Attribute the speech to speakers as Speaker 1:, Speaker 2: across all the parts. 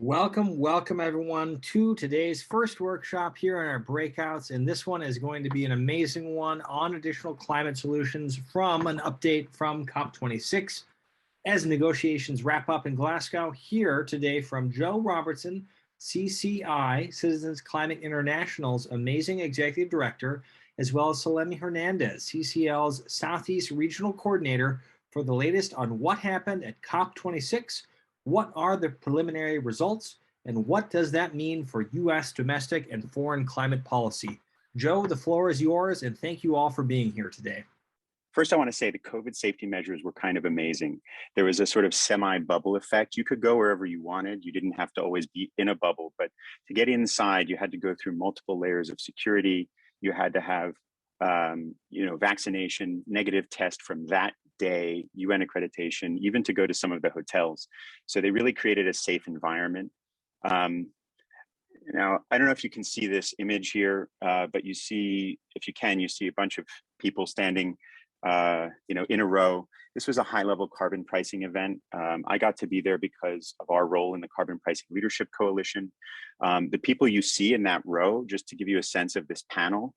Speaker 1: Welcome everyone to today's first workshop here in our breakouts. And this one is going to be an amazing one on additional climate solutions from an update from COP26 as negotiations wrap up in Glasgow. Here today from Joe Robertson, CCI, Citizens Climate International's amazing executive director, as well as Solemi Hernandez, CCL's Southeast Regional Coordinator, for the latest on what happened at COP26. What are the preliminary results, and what does that mean for U.S. domestic and foreign climate policy? Joe, the floor is yours, and thank you all for being here today.
Speaker 2: First, I want to say the COVID safety measures were kind of amazing. There was a sort of semi-bubble effect. You could go wherever you wanted. You didn't have to always be in a bubble, but to get inside, you had to go through multiple layers of security. You had to have, vaccination, negative test from that day, UN accreditation, even to go to some of the hotels. So they really created a safe environment. Now, I don't know if you can see this image here, but you see, if you can, you see a bunch of people standing in a row. This was a high-level carbon pricing event. I got to be there because of our role in the Carbon Pricing Leadership Coalition. The people you see in that row, just to give you a sense of this panel,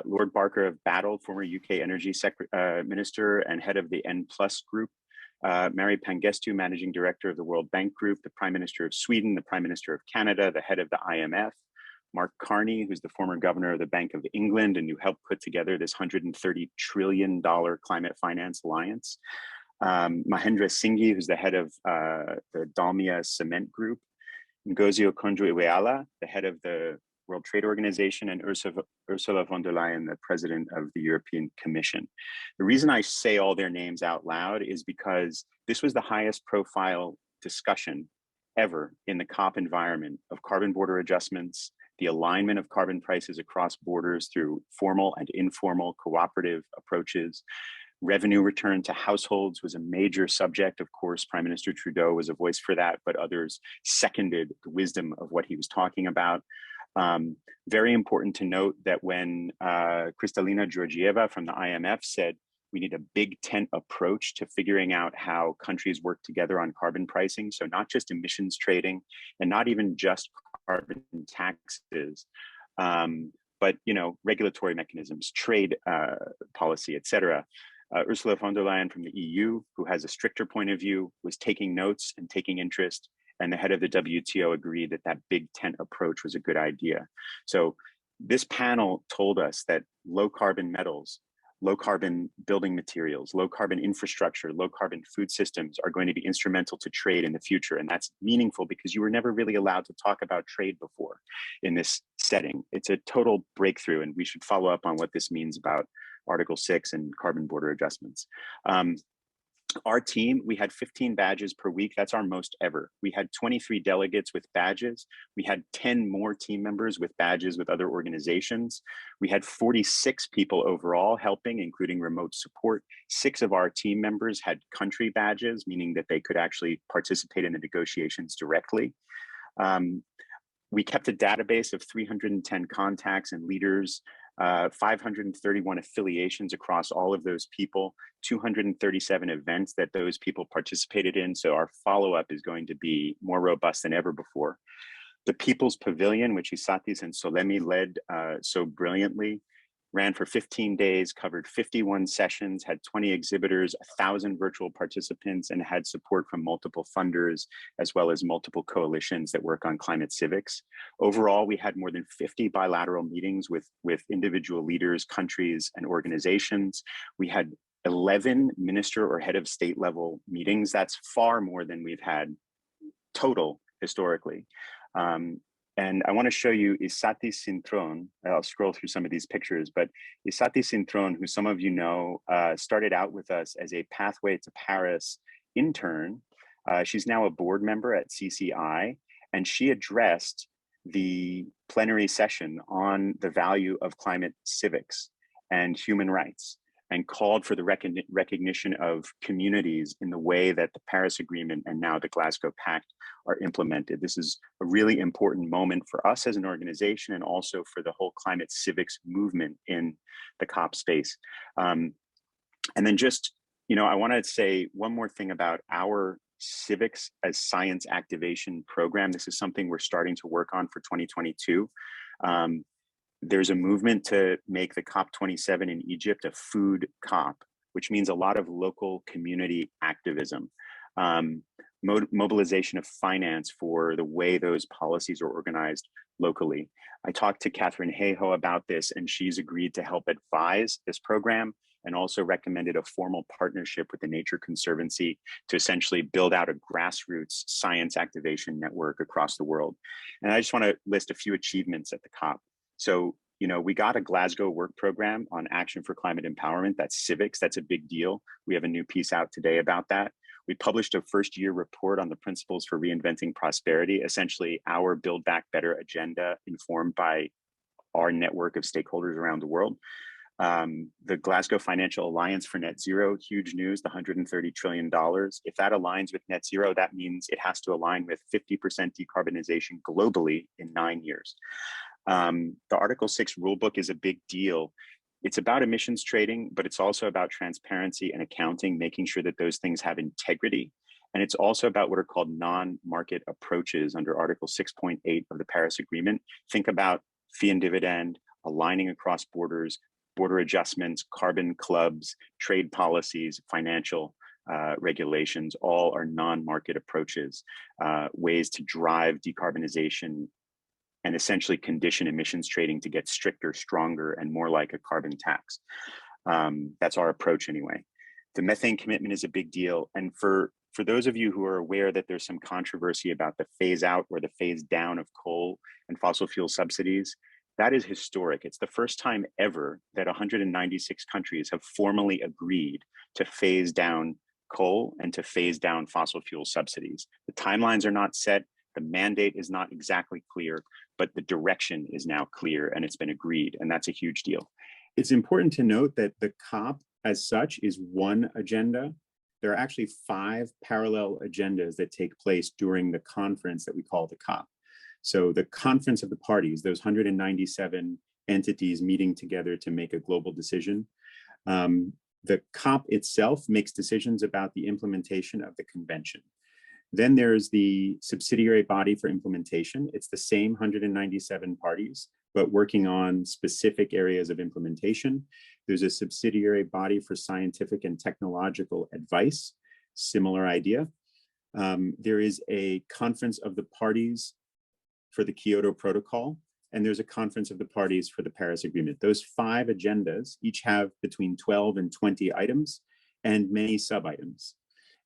Speaker 2: Lord Barker of Battle, former UK Energy Minister and head of the N+ group, Mary Pangestu, Managing Director of the World Bank Group, the Prime Minister of Sweden, the Prime Minister of Canada, the head of the IMF, Mark Carney, who's the former governor of the Bank of England and who helped put together this $130 trillion climate finance alliance, Mahendra Singhi, who's the head of the Dalmia Cement Group, Ngozi Okonjo-Iweala, the head of the World Trade Organization, and Ursula von der Leyen, the president of the European Commission. The reason I say all their names out loud is because this was the highest profile discussion ever in the COP environment of carbon border adjustments, the alignment of carbon prices across borders through formal and informal cooperative approaches. Revenue return to households was a major subject. Of course, Prime Minister Trudeau was a voice for that, but others seconded the wisdom of what he was talking about. Very important to note that when Kristalina Georgieva from the IMF said we need a big tent approach to figuring out how countries work together on carbon pricing, so not just emissions trading and not even just carbon taxes, but regulatory mechanisms, trade policy, etc. Ursula von der Leyen from the EU, who has a stricter point of view, was taking notes and taking interest. And the head of the WTO agreed that that big tent approach was a good idea. So this panel told us that low carbon metals, low carbon building materials, low carbon infrastructure, low carbon food systems are going to be instrumental to trade in the future. And that's meaningful because you were never really allowed to talk about trade before in this setting. It's a total breakthrough, and we should follow up on what this means about Article 6 and carbon border adjustments. Our team, we had 15 badges per week. That's our most ever. We had 23 delegates with badges. We had 10 more team members with badges with other organizations. We had 46 people overall helping, including remote support. 6 of our team members had country badges, meaning that they could actually participate in the negotiations directly. We kept a database of 310 contacts and leaders, 531 affiliations across all of those people, 237 events that those people participated in. So our follow-up is going to be more robust than ever before. The People's Pavilion, which Isatis and Solemi led so brilliantly, ran for 15 days, covered 51 sessions, had 20 exhibitors, 1,000 virtual participants, and had support from multiple funders, as well as multiple coalitions that work on climate civics. Overall, we had more than 50 bilateral meetings with individual leaders, countries, and organizations. We had 11 minister or head of state level meetings. That's far more than we've had total historically. And I want to show you Isati Sintron. I'll scroll through some of these pictures, but Isati Sintron, who some of you know, started out with us as a Pathway to Paris intern. She's now a board member at CCI, and she addressed the plenary session on the value of climate civics and human rights, and called for the recognition of communities in the way that the Paris Agreement and now the Glasgow Pact are implemented. This is a really important moment for us as an organization and also for the whole climate civics movement in the COP space. And then just, I want to say one more thing about our Civics as Science Activation Program. This is something we're starting to work on for 2022. There's a movement to make the COP27 in Egypt a food COP, which means a lot of local community activism, mobilization of finance for the way those policies are organized locally. I talked to Catherine Hayhoe about this, and she's agreed to help advise this program and also recommended a formal partnership with the Nature Conservancy to essentially build out a grassroots science activation network across the world. And I just want to list a few achievements at the COP. So, you know, we got a Glasgow work program on action for climate empowerment. That's Civics. That's a big deal. We have a new piece out today about that. We published a first year report on the principles for reinventing prosperity, essentially our Build Back Better agenda informed by our network of stakeholders around the world. The Glasgow Financial Alliance for Net Zero, huge news, the $130 trillion. If that aligns with net zero, that means it has to align with 50% decarbonization globally in 9 years. The Article 6 rulebook is a big deal. It's about emissions trading, but it's also about transparency and accounting, making sure that those things have integrity. And it's also about what are called non-market approaches under Article 6.8 of the Paris Agreement. Think about fee and dividend, aligning across borders, border adjustments, carbon clubs, trade policies, financial regulations, all are non-market approaches, ways to drive decarbonization and essentially condition emissions trading to get stricter, stronger, and more like a carbon tax. That's our approach anyway. The methane commitment is a big deal. And for those of you who are aware that there's some controversy about the phase out or the phase down of coal and fossil fuel subsidies, that is historic. It's the first time ever that 196 countries have formally agreed to phase down coal and to phase down fossil fuel subsidies. The timelines are not set. The mandate is not exactly clear, but the direction is now clear and it's been agreed, and that's a huge deal. It's important to note that the COP as such is one agenda. There are actually 5 parallel agendas that take place during the conference that we call the COP. So the conference of the parties, those 197 entities meeting together to make a global decision. The COP itself makes decisions about the implementation of the convention. Then there's the subsidiary body for implementation. It's the same 197 parties, but working on specific areas of implementation. There's a subsidiary body for scientific and technological advice, similar idea. There is a conference of the parties for the Kyoto Protocol, and there's a conference of the parties for the Paris Agreement. Those 5 agendas each have between 12 and 20 items and many sub-items.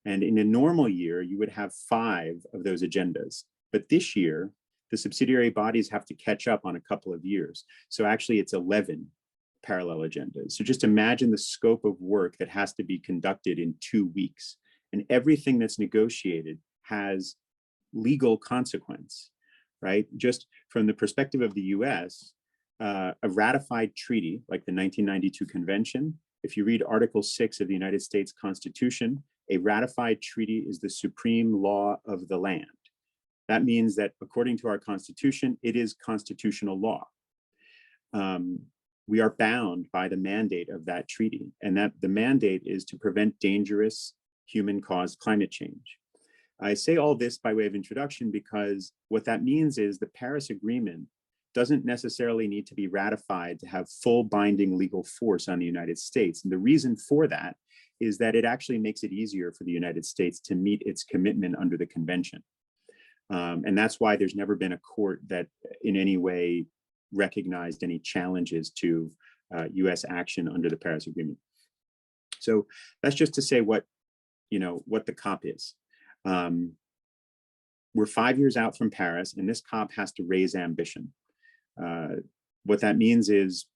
Speaker 2: And in a normal year, you would have 5 of those agendas. But this year, the subsidiary bodies have to catch up on a couple of years. So actually it's 11 parallel agendas. So just imagine the scope of work that has to be conducted in 2 weeks. And everything that's negotiated has legal consequence, right? Just from the perspective of the US, a ratified treaty like the 1992 Convention, if you read Article 6 of the United States Constitution, a ratified treaty is the supreme law of the land. That means that according to our Constitution, it is constitutional law. We are bound by the mandate of that treaty, and that the mandate is to prevent dangerous human-caused climate change. I say all this by way of introduction because what that means is the Paris Agreement doesn't necessarily need to be ratified to have full binding legal force on the United States. And the reason for that is that it actually makes it easier for the United States to meet its commitment under the convention. And that's why there's never been a court that in any way recognized any challenges to US action under the Paris Agreement. So that's just to say what the COP is. We're 5 years out from Paris, and this COP has to raise ambition. What that means is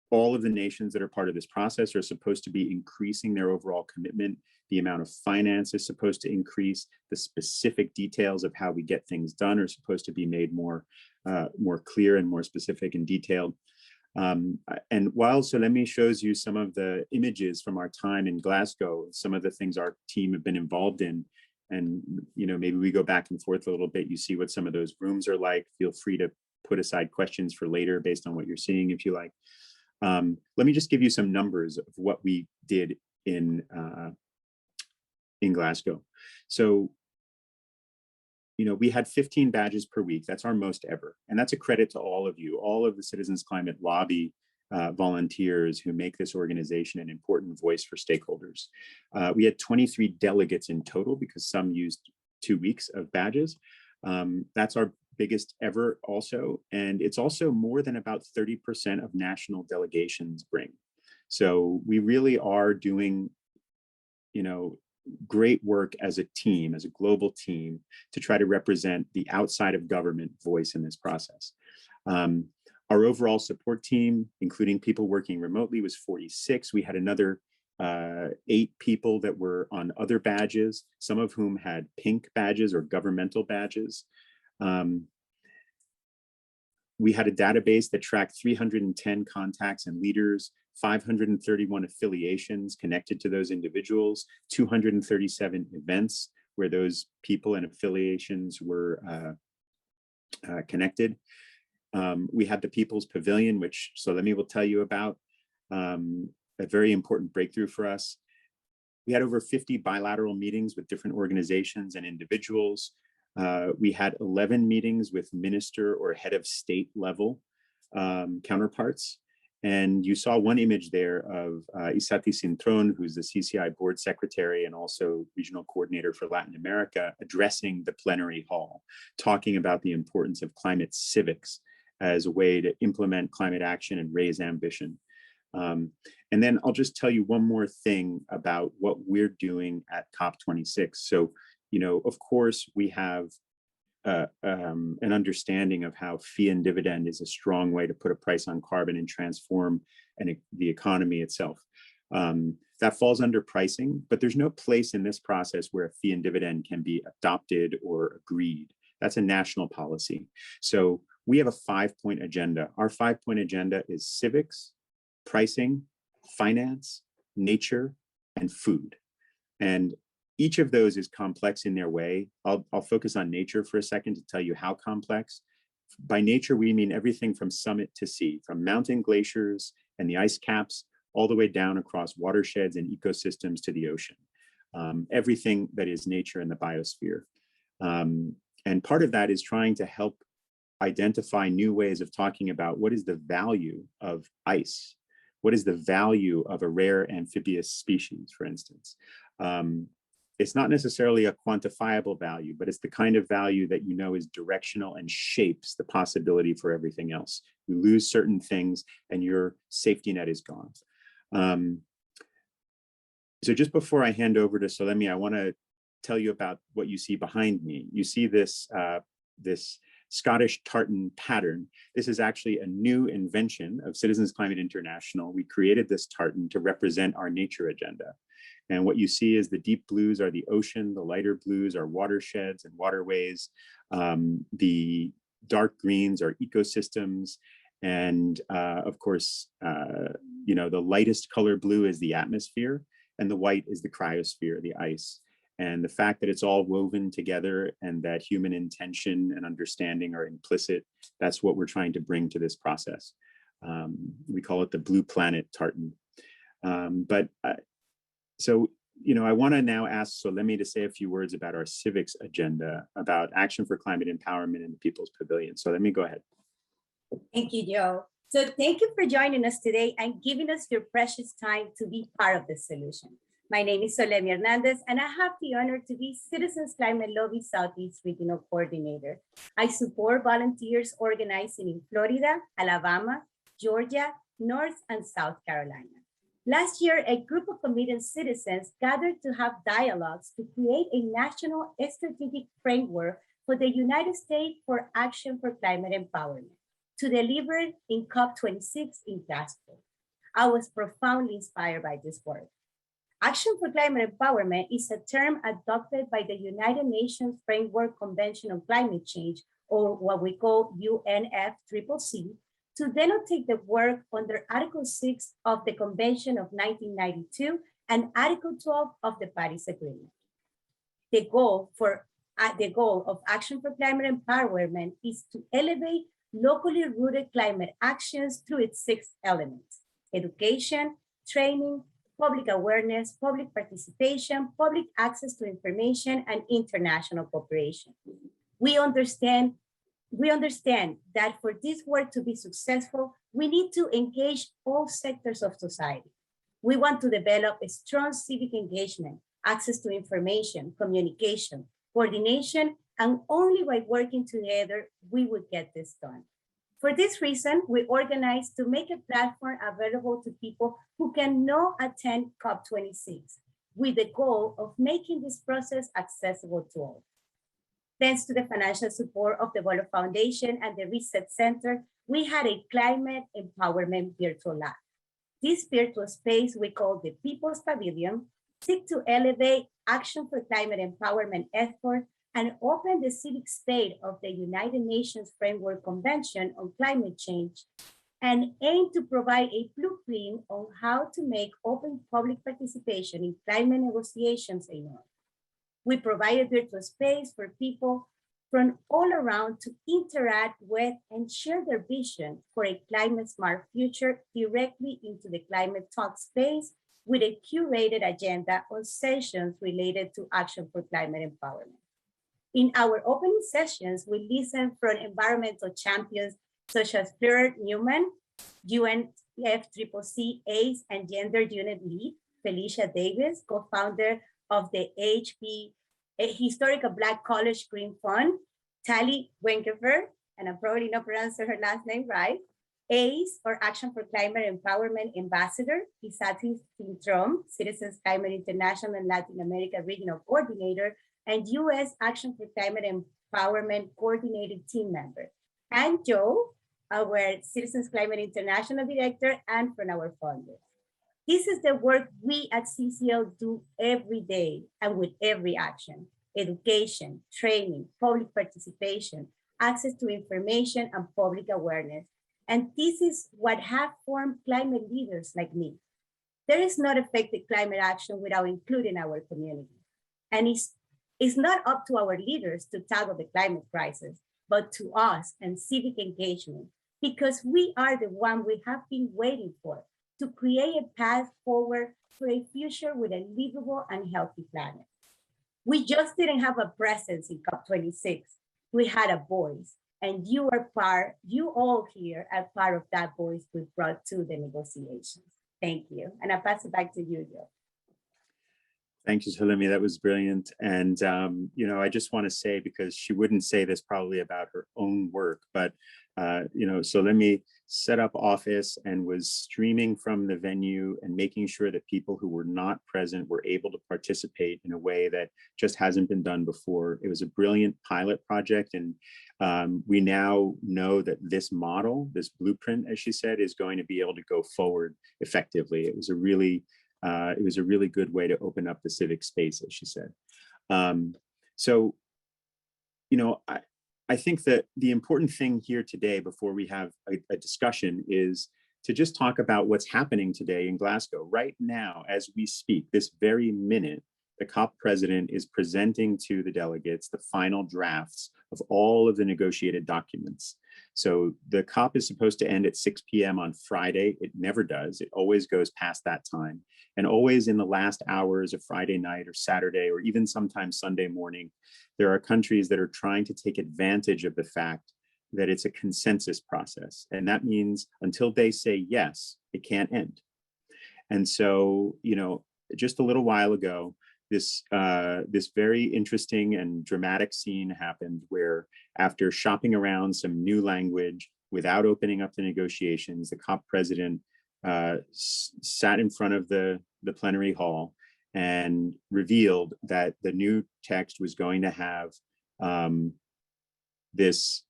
Speaker 2: all of the nations that are part of this process are supposed to be increasing their overall commitment. The amount of finance is supposed to increase. The specific details of how we get things done are supposed to be made more clear and more specific and detailed. And while Solemi shows you some of the images from our time in Glasgow, some of the things our team have been involved in, and maybe we go back and forth a little bit, you see what some of those rooms are like. Feel free to put aside questions for later based on what you're seeing if you like. Let me just give you some numbers of what we did in in Glasgow. So, you know, we had 15 badges per week. That's our most ever. And that's a credit to all of you, all of the Citizens Climate Lobby volunteers who make this organization an important voice for stakeholders. We had 23 delegates in total because some used 2 weeks of badges. That's our biggest ever also. And it's also more than about 30% of national delegations bring. So we really are doing, you know, great work as a team, as a global team, to try to represent the outside of government voice in this process. Our overall support team, including people working remotely, was 46. We had another 8 people that were on other badges, some of whom had pink badges or governmental badges. We had a database that tracked 310 contacts and leaders, 531 affiliations connected to those individuals, 237 events where those people and affiliations were connected. We had the People's Pavilion, which Solemi will tell you about, a very important breakthrough for us. We had over 50 bilateral meetings with different organizations and individuals. We had 11 meetings with minister or head of state level counterparts. And you saw one image there of Isati Cintron, who's the CCI board secretary and also regional coordinator for Latin America, addressing the plenary hall, talking about the importance of climate civics as a way to implement climate action and raise ambition. And then I'll just tell you one more thing about what we're doing at COP26. So, you know, of course, we have an understanding of how fee and dividend is a strong way to put a price on carbon and transform the economy itself. That falls under pricing, but there's no place in this process where a fee and dividend can be adopted or agreed. That's a national policy. So we have a 5-point agenda. Our 5-point agenda is civics, pricing, finance, nature, and food. And each of those is complex in their way. I'll focus on nature for a second to tell you how complex. By nature, we mean everything from summit to sea, from mountain glaciers and the ice caps, all the way down across watersheds and ecosystems to the ocean. Everything that is nature in the biosphere. And part of that is trying to help identify new ways of talking about what is the value of ice? What is the value of a rare amphibious species, for instance? It's not necessarily a quantifiable value, but it's the kind of value that you know is directional and shapes the possibility for everything else. You lose certain things and your safety net is gone. So just before I hand over to Solemi, I want to tell you about what you see behind me. You see this, this Scottish tartan pattern. This is actually a new invention of Citizens Climate International. We created this tartan to represent our nature agenda. And what you see is the deep blues are the ocean, the lighter blues are watersheds and waterways. The dark greens are ecosystems. And of course, you know, the lightest color blue is the atmosphere and the white is the cryosphere, the ice. And the fact that it's all woven together and that human intention and understanding are implicit, that's what we're trying to bring to this process. We call it the Blue Planet Tartan. So, you know, I want to now ask Solemi to say a few words about our civics agenda, about action for climate empowerment in the People's Pavilion. So let me go ahead.
Speaker 3: Thank you, Joe. So thank you for joining us today and giving us your precious time to be part of the solution. My name is Solemi Hernandez, and I have the honor to be Citizens Climate Lobby Southeast Regional Coordinator. I support volunteers organizing in Florida, Alabama, Georgia, North and South Carolina. Last year, a group of committed citizens gathered to have dialogues to create a national strategic framework for the United States for Action for Climate Empowerment to deliver in COP26 in Glasgow. I was profoundly inspired by this work. Action for Climate Empowerment is a term adopted by the United Nations Framework Convention on Climate Change, or what we call UNFCCC, to denotate the work under Article 6 of the Convention of 1992 and Article 12 of the Paris Agreement. The goal of Action for Climate Empowerment is to elevate locally rooted climate actions through its 6 elements: education, training, public awareness, public participation, public access to information, and international cooperation. We understand that for this work to be successful, we need to engage all sectors of society. We want to develop a strong civic engagement, access to information, communication, coordination, and only by working together, we would get this done. For this reason, we organized to make a platform available to people who cannot attend COP26, with the goal of making this process accessible to all. Thanks to the financial support of the Volo Foundation and the Reset Center, we had a climate empowerment virtual lab. This virtual space we call the People's Pavilion seek to elevate action for climate empowerment efforts and open the civic state of the United Nations Framework Convention on Climate Change, and aim to provide a blueprint on how to make open public participation in climate negotiations a norm. We provide a virtual space for people from all around to interact with and share their vision for a climate smart future directly into the climate talk space with a curated agenda on sessions related to action for climate empowerment. In our opening sessions, we listen from environmental champions such as Fleur Newman, UNFCCC ACE and Gender Unit Lead, Felicia Davis, co-founder of the Historical Black College Green Fund, Tali Wenkefer, and I'm probably not pronouncing her last name right, ACE, or Action for Climate Empowerment Ambassador, Isati Sintrom, Citizens Climate International and Latin America Regional Coordinator, and US Action for Climate Empowerment Coordinated Team Member, and Joe, our Citizens Climate International Director, and from our funders. This is the work we at CCL do every day and with every action: education, training, public participation, access to information, and public awareness. And this is what have formed climate leaders like me. There is not effective climate action without including our community. And it's not up to our leaders to tackle the climate crisis, but to us and civic engagement, because we are the one we have been waiting for, to create a path forward for a future with a livable and healthy planet. We just didn't have a presence in COP26. We had a voice, and you all here are part of that voice we brought to the negotiations. Thank you. And I'll pass it back to you, Joe.
Speaker 2: Thank you, Solemi. That was brilliant. And, I just want to say, because she wouldn't say this probably about her own work, but, Solemi set up office and was streaming from the venue and making sure that people who were not present were able to participate in a way that just hasn't been done before. It was a brilliant pilot project. And we now know that this model, this blueprint, as she said, is going to be able to go forward effectively. It was a really good way to open up the civic space, as she said. I think that the important thing here today, before we have a discussion, is to just talk about what's happening today in Glasgow. Right now, as we speak, this very minute, the COP president is presenting to the delegates the final drafts of all of the negotiated documents. So the COP is supposed to end at 6 p.m. on Friday. It never does. It always goes past that time. And always in the last hours of Friday night or Saturday, or even sometimes Sunday morning, there are countries that are trying to take advantage of the fact that it's a consensus process. And that means until they say yes, it can't end. And so, just a little while ago, this very interesting and dramatic scene happened where, after shopping around some new language without opening up the negotiations, the COP president sat in front of the plenary hall and revealed that the new text was going to have this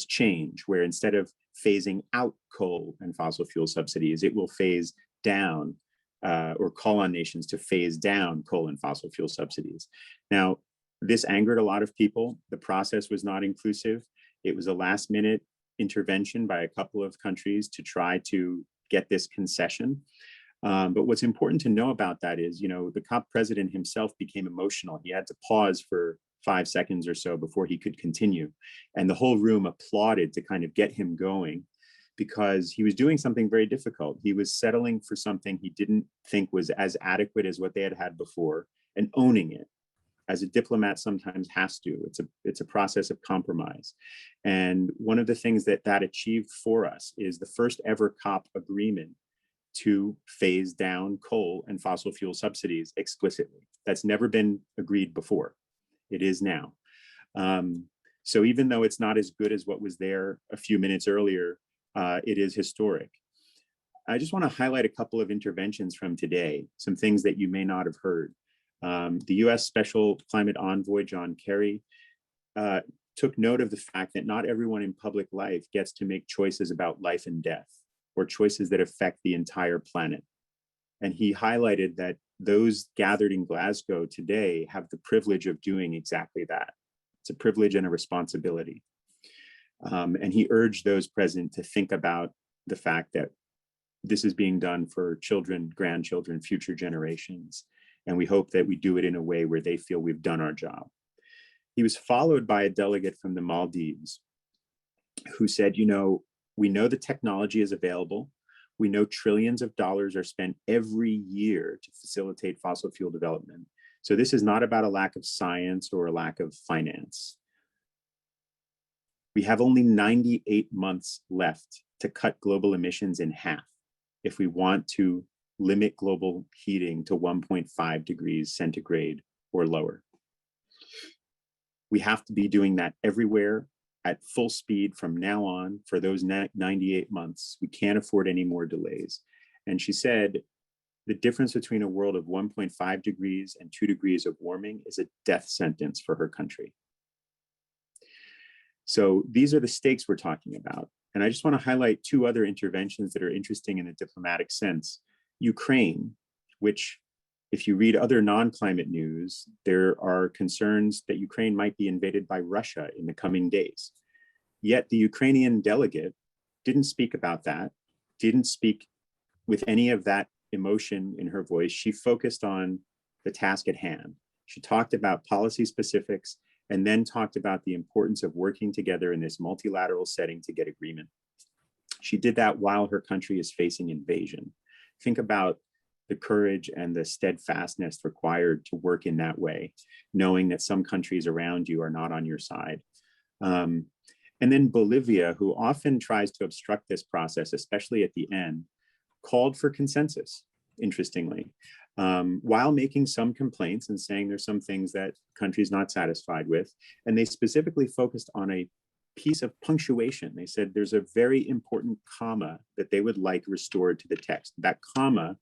Speaker 2: change, where instead of phasing out coal and fossil fuel subsidies, it will phase down or call on nations to phase down coal and fossil fuel subsidies. Now, this angered a lot of people. The process was not inclusive. It was a last-minute intervention by a couple of countries to try to get this concession. But what's important to know about that is, the COP president himself became emotional. He had to pause for 5 seconds or so before he could continue. And the whole room applauded to kind of get him going. because he was doing something very difficult. He was settling for something he didn't think was as adequate as what they had had before and owning it, as a diplomat sometimes has to. It's a process of compromise. And one of the things that achieved for us is the first ever COP agreement to phase down coal and fossil fuel subsidies explicitly. That's never been agreed before. It is now. So even though it's not as good as what was there a few minutes earlier, it is historic. I just want to highlight a couple of interventions from today, some things that you may not have heard. The US Special Climate Envoy, John Kerry, took note of the fact that not everyone in public life gets to make choices about life and death, or choices that affect the entire planet. And he highlighted that those gathered in Glasgow today have the privilege of doing exactly that. It's a privilege and a responsibility. And he urged those present to think about the fact that this is being done for children, grandchildren, future generations. And we hope that we do it in a way where they feel we've done our job. He was followed by a delegate from the Maldives who said, you know, we know the technology is available. We know trillions of dollars are spent every year to facilitate fossil fuel development. So this is not about a lack of science or a lack of finance. We have only 98 months left to cut global emissions in half if we want to limit global heating to 1.5 degrees centigrade or lower. We have to be doing that everywhere at full speed from now on for those 98 months. We can't afford any more delays. And she said, the difference between a world of 1.5 degrees and 2 degrees of warming is a death sentence for her country. So these are the stakes we're talking about. And I just want to highlight two other interventions that are interesting in a diplomatic sense. Ukraine, which, if you read other non-climate news, there are concerns that Ukraine might be invaded by Russia in the coming days. Yet the Ukrainian delegate didn't speak about that, didn't speak with any of that emotion in her voice. She focused on the task at hand. She talked about policy specifics and then talked about the importance of working together in this multilateral setting to get agreement. She did that while her country is facing invasion. Think about the courage and the steadfastness required to work in that way, knowing that some countries around you are not on your side. And then Bolivia, who often tries to obstruct this process, especially at the end, called for consensus, interestingly, while making some complaints and saying there's some things that countries not satisfied with. And they specifically focused on a piece of punctuation. They said there's a very important comma that they would like restored to the text. That comma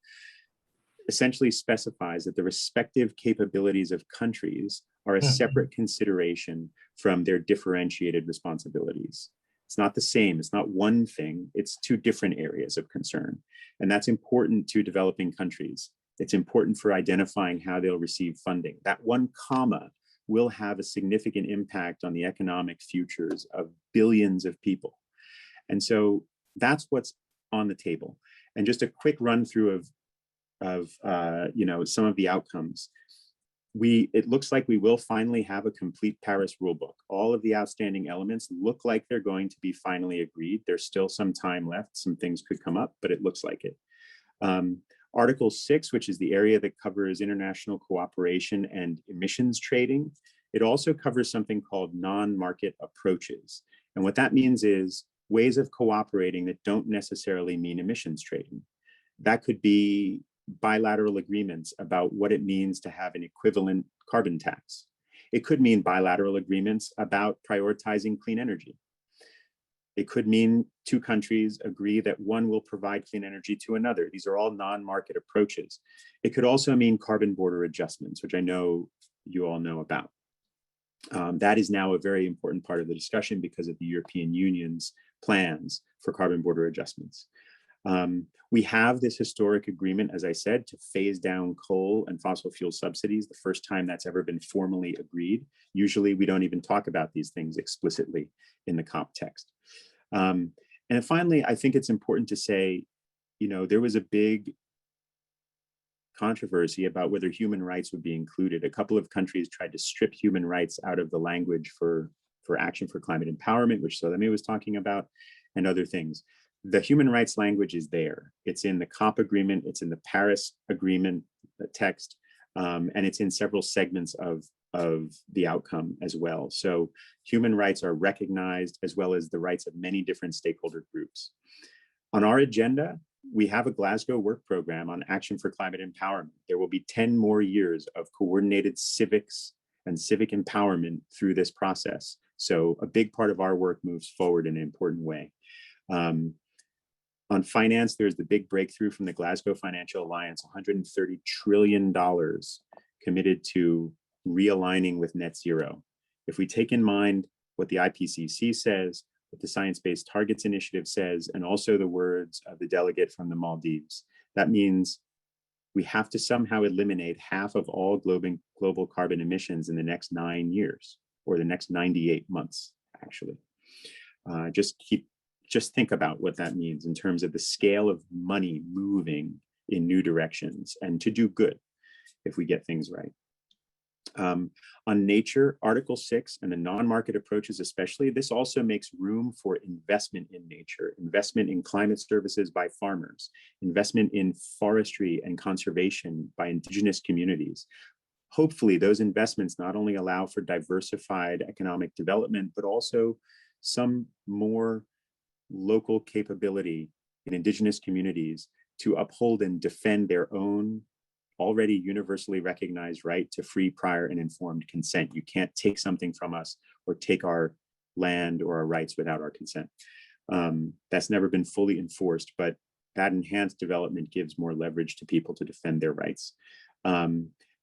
Speaker 2: essentially specifies that the respective capabilities of countries are a separate consideration from their differentiated responsibilities. It's not the same, it's not one thing, it's two different areas of concern. And that's important to developing countries. It's important for identifying how they'll receive funding. That one comma will have a significant impact on the economic futures of billions of people. And so that's what's on the table. And just a quick run through of some of the outcomes. It looks like we will finally have a complete Paris rulebook. All of the outstanding elements look like they're going to be finally agreed. There's still some time left. Some things could come up, but it looks like it. Article 6, which is the area that covers international cooperation and emissions trading, it also covers something called non-market approaches. And what that means is ways of cooperating that don't necessarily mean emissions trading. That could be bilateral agreements about what it means to have an equivalent carbon tax. It could mean bilateral agreements about prioritizing clean energy. It could mean two countries agree that one will provide clean energy to another. These are all non-market approaches. It could also mean carbon border adjustments, which I know you all know about. That is now a very important part of the discussion because of the European Union's plans for carbon border adjustments. We have this historic agreement, as I said, to phase down coal and fossil fuel subsidies, the first time that's ever been formally agreed. Usually we don't even talk about these things explicitly in the COP text. And then finally, I think it's important to say, there was a big controversy about whether human rights would be included. A couple of countries tried to strip human rights out of the language for action for climate empowerment, which Solemi was talking about, and other things. The human rights language is there. It's in the COP agreement, it's in the Paris agreement text, and it's in several segments of the outcome as well. So human rights are recognized, as well as the rights of many different stakeholder groups. On our agenda, we have a Glasgow work program on action for climate empowerment. There will be 10 more years of coordinated civics and civic empowerment through this process. So a big part of our work moves forward in an important way. On finance, there's the big breakthrough from the Glasgow Financial Alliance, $130 trillion committed to realigning with net zero. If we take in mind what the IPCC says, what the Science Based Targets Initiative says, and also the words of the delegate from the Maldives, that means we have to somehow eliminate half of all global carbon emissions in the next 9 years, or the next 98 months, actually. Just think about what that means in terms of the scale of money moving in new directions, and to do good if we get things right. On nature, Article 6 and the non-market approaches especially, this also makes room for investment in nature, investment in climate services by farmers, investment in forestry and conservation by indigenous communities. Hopefully those investments not only allow for diversified economic development, but also some more local capability in indigenous communities to uphold and defend their own already universally recognized right to free, prior, and informed consent. You can't take something from us or take our land or our rights without our consent. That's never been fully enforced, but that enhanced development gives more leverage to people to defend their rights.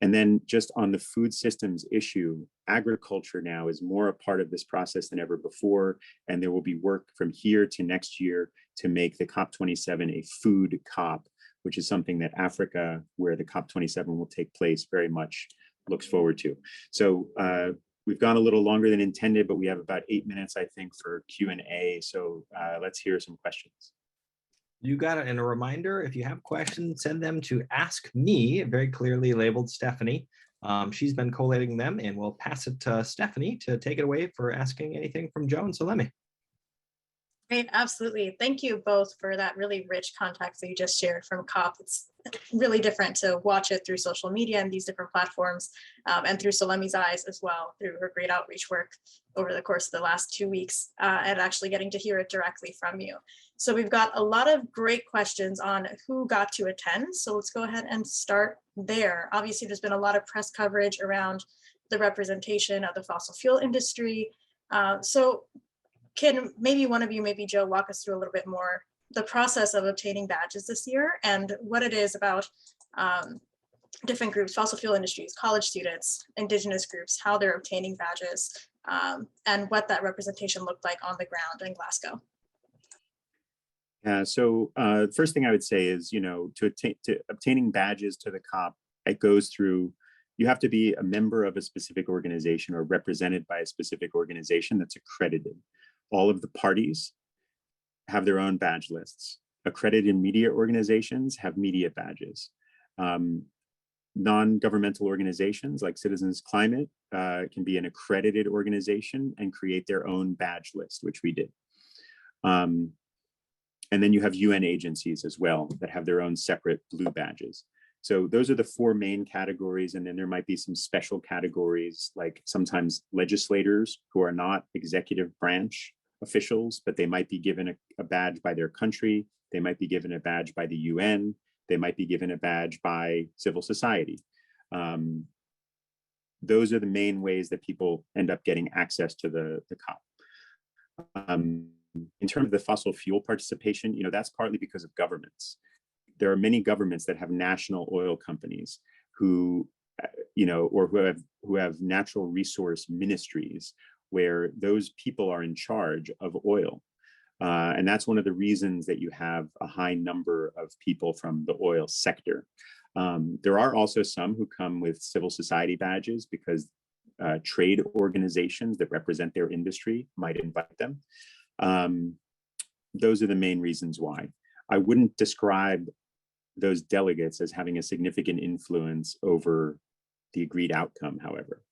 Speaker 2: And then just on the food systems issue, agriculture now is more a part of this process than ever before. And there will be work from here to next year to make the COP27 a food COP, which is something that Africa, where the COP27 will take place, very much looks forward to. So we've gone a little longer than intended, but we have about 8 minutes, I think, for Q&A. So let's hear some questions.
Speaker 1: You got it. And a reminder, if you have questions, send them to Ask Me, very clearly labeled Stephanie. She's been collating them, and we'll pass it to Stephanie to take it away for asking anything from Joe and Solemi.
Speaker 4: Great, absolutely. Thank you both for that really rich context that you just shared from COP. It's really different to watch it through social media and these different platforms, and through Solemi's eyes as well, through her great outreach work over the course of the last 2 weeks, and actually getting to hear it directly from you. So we've got a lot of great questions on who got to attend. So let's go ahead and start there. Obviously, there's been a lot of press coverage around the representation of the fossil fuel industry. So can maybe one of you, maybe Joe, walk us through a little bit more the process of obtaining badges this year and what it is about different groups, fossil fuel industries, college students, indigenous groups, how they're obtaining badges, and what that representation looked like on the ground in Glasgow.
Speaker 2: Yeah, so first thing I would say is, to obtaining badges to the COP, it goes through, you have to be a member of a specific organization or represented by a specific organization that's accredited. All of the parties have their own badge lists. Accredited media organizations have media badges. Non-governmental organizations like Citizens Climate can be an accredited organization and create their own badge list, which we did. And then you have UN agencies as well that have their own separate blue badges. So those are the 4 main categories. And then there might be some special categories, like sometimes legislators who are not executive branch officials, but they might be given a badge by their country. They might be given a badge by the UN. They might be given a badge by civil society. Those are the main ways that people end up getting access to the COP. In terms of the fossil fuel participation, that's partly because of governments. There are many governments that have national oil companies who, or who have natural resource ministries where those people are in charge of oil. And that's one of the reasons that you have a high number of people from the oil sector. There are also some who come with civil society badges because trade organizations that represent their industry might invite them. Those are the main reasons why. I wouldn't describe those delegates as having a significant influence over the agreed outcome, however.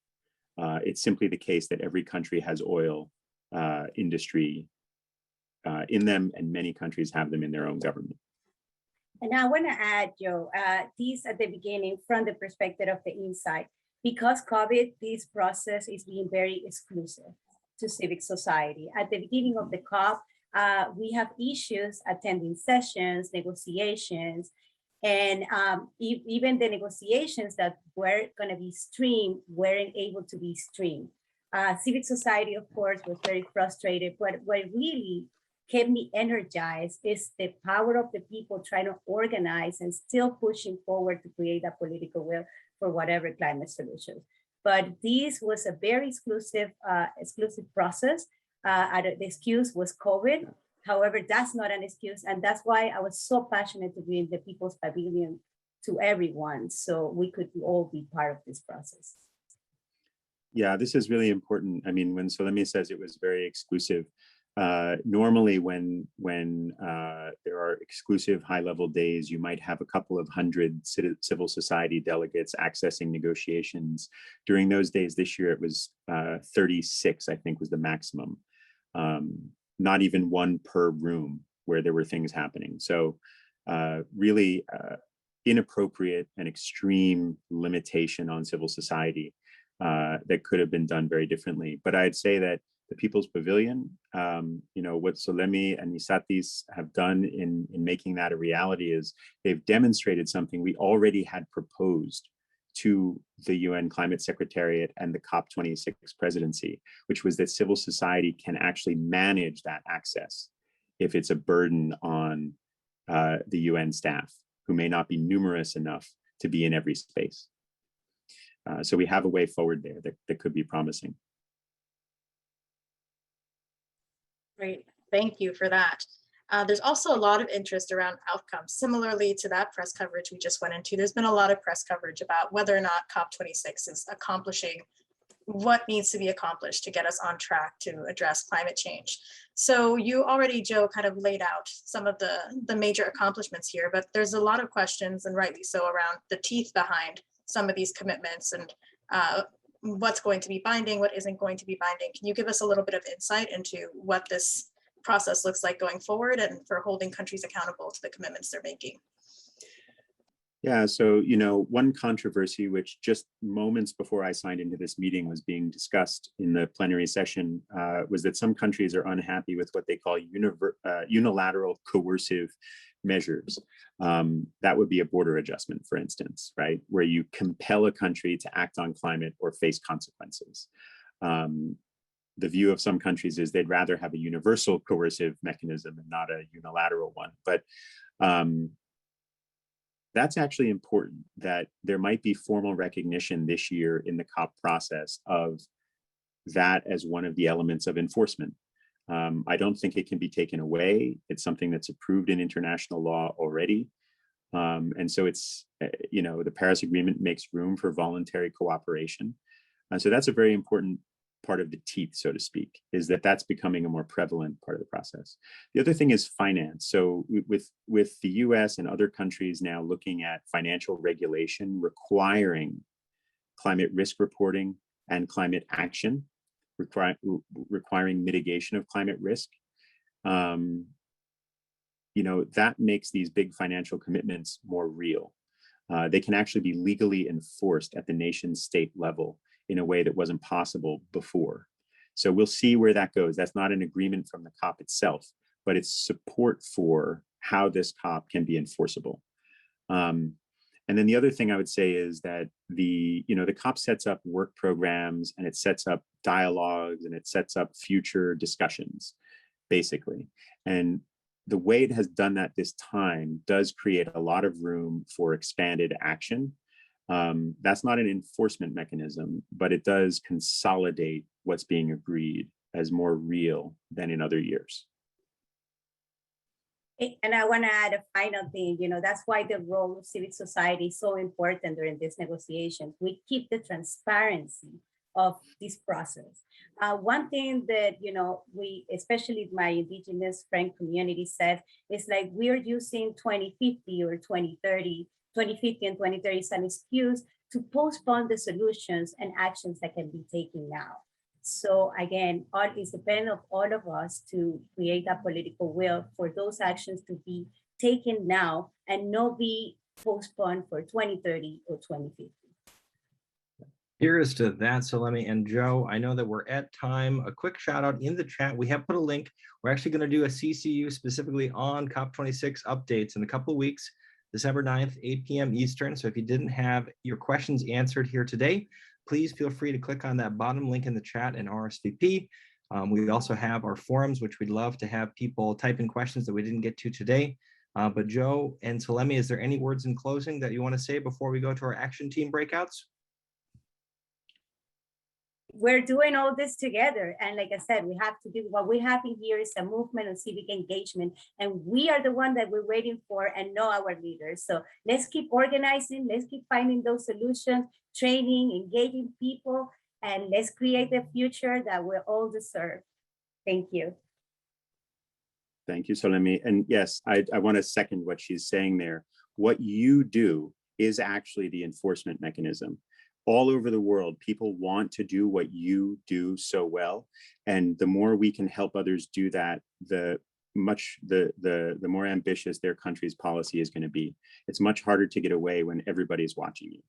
Speaker 2: It's simply the case that every country has oil industry in them, and many countries have them in their own government.
Speaker 3: And I want to add, Joe, this at the beginning from the perspective of the inside. Because COVID, this process is being very exclusive to civic society. At the beginning of the COP, we have issues attending sessions, negotiations, and even the negotiations that were going to be streamed weren't able to be streamed. Civic society, of course, was very frustrated, but what really kept me energized is the power of the people trying to organize and still pushing forward to create a political will for whatever climate solutions. But this was a very exclusive process. The excuse was COVID. However, that's not an excuse. And that's why I was so passionate to bring the People's Pavilion to everyone, so we could all be part of this process.
Speaker 2: Yeah, this is really important. I mean, when Solemi says it was very exclusive, normally when there are exclusive high-level days, you might have a couple of hundred civil society delegates accessing negotiations. During those days this year, it was 36, I think was the maximum. Not even one per room where there were things happening. So really inappropriate and extreme limitation on civil society that could have been done very differently. But I'd say that the People's Pavilion, what Solemi and Isatis have done in making that a reality is they've demonstrated something we already had proposed to the UN Climate Secretariat and the COP26 presidency, which was that civil society can actually manage that access if it's a burden on the UN staff, who may not be numerous enough to be in every space. So we have a way forward there that could be promising.
Speaker 4: Great, thank you for that. There's also a lot of interest around outcomes. Similarly to that press coverage we just went into, there's been a lot of press coverage about whether or not COP26 is accomplishing what needs to be accomplished to get us on track to address climate change. So you already, Joe, kind of laid out some of the major accomplishments here, but there's a lot of questions, and rightly so, around the teeth behind some of these commitments and what's going to be binding, what isn't going to be binding. Can you give us a little bit of insight into what this process looks like going forward and for holding countries accountable to the commitments they're making?
Speaker 2: Yeah, so, one controversy, which just moments before I signed into this meeting was being discussed in the plenary session, was that some countries are unhappy with what they call unilateral coercive measures. That would be a border adjustment, for instance, right? Where you compel a country to act on climate or face consequences. The view of some countries is they'd rather have a universal coercive mechanism and not a unilateral one. But that's actually important, that there might be formal recognition this year in the COP process of that as one of the elements of enforcement. I don't think it can be taken away. It's something that's approved in international law already. And so it's, the Paris Agreement makes room for voluntary cooperation. And so that's a very important part of the teeth, so to speak, is that that's becoming a more prevalent part of the process. The other thing is finance. So with the US and other countries now looking at financial regulation requiring climate risk reporting and climate action, requiring mitigation of climate risk, that makes these big financial commitments more real. They can actually be legally enforced at the nation state level in a way that wasn't possible before. So we'll see where that goes. That's not an agreement from the COP itself, but it's support for how this COP can be enforceable. And then the other thing I would say is that the COP sets up work programs, and it sets up dialogues, and it sets up future discussions, basically. And the way it has done that this time does create a lot of room for expanded action. That's not an enforcement mechanism, but it does consolidate what's being agreed as more real than in other years.
Speaker 3: And I want to add a final thing, that's why the role of civic society is so important during this negotiation. We keep the transparency of this process. One thing that, we, especially my indigenous friend community said, is like we're using 2050 or 2030 and 2030 as an excuse to postpone the solutions and actions that can be taken now. So again, all is dependent of all of us to create that political will for those actions to be taken now and not be postponed for 2030 or 2050.
Speaker 1: Here's to that, Solemi and Joe. I know that we're at time. A quick shout out in the chat. We have put a link. We're actually going to do a CCU specifically on COP26 updates in a couple of weeks, December 9th, 8 p.m. Eastern. So if you didn't have your questions answered here today, please feel free to click on that bottom link in the chat and RSVP. We also have our forums, which we'd love to have people type in questions that we didn't get to today. But Joe and Solemi, is there any words in closing that you want to say before we go to our action team breakouts?
Speaker 3: We're doing all this together. And like I said, we have to do what we have in here is a movement of civic engagement. And we are the one that we're waiting for and know our leaders. So let's keep organizing, let's keep finding those solutions, training, engaging people, and let's create the future that we all deserve. Thank you.
Speaker 2: Thank you, Solemi. And yes, I want to second what she's saying there. What you do is actually the enforcement mechanism. All over the world, people want to do what you do so well. And the more we can help others do that, the more ambitious their country's policy is going to be. It's much harder to get away when everybody's watching you.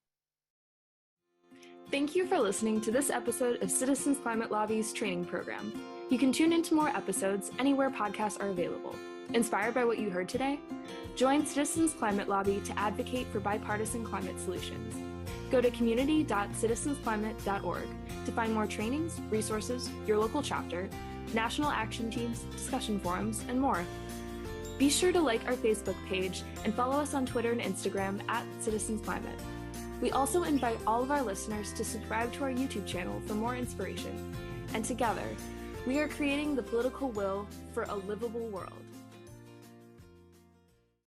Speaker 5: Thank you for listening to this episode of Citizens Climate Lobby's training program. You can tune into more episodes anywhere podcasts are available. Inspired by what you heard today? Join Citizens Climate Lobby to advocate for bipartisan climate solutions. Go to community.citizensclimate.org to find more trainings, resources, your local chapter, national action teams, discussion forums, and more. Be sure to like our Facebook page and follow us on Twitter and Instagram @CitizensClimate. We also invite all of our listeners to subscribe to our YouTube channel for more inspiration. And together, we are creating the political will for a livable world.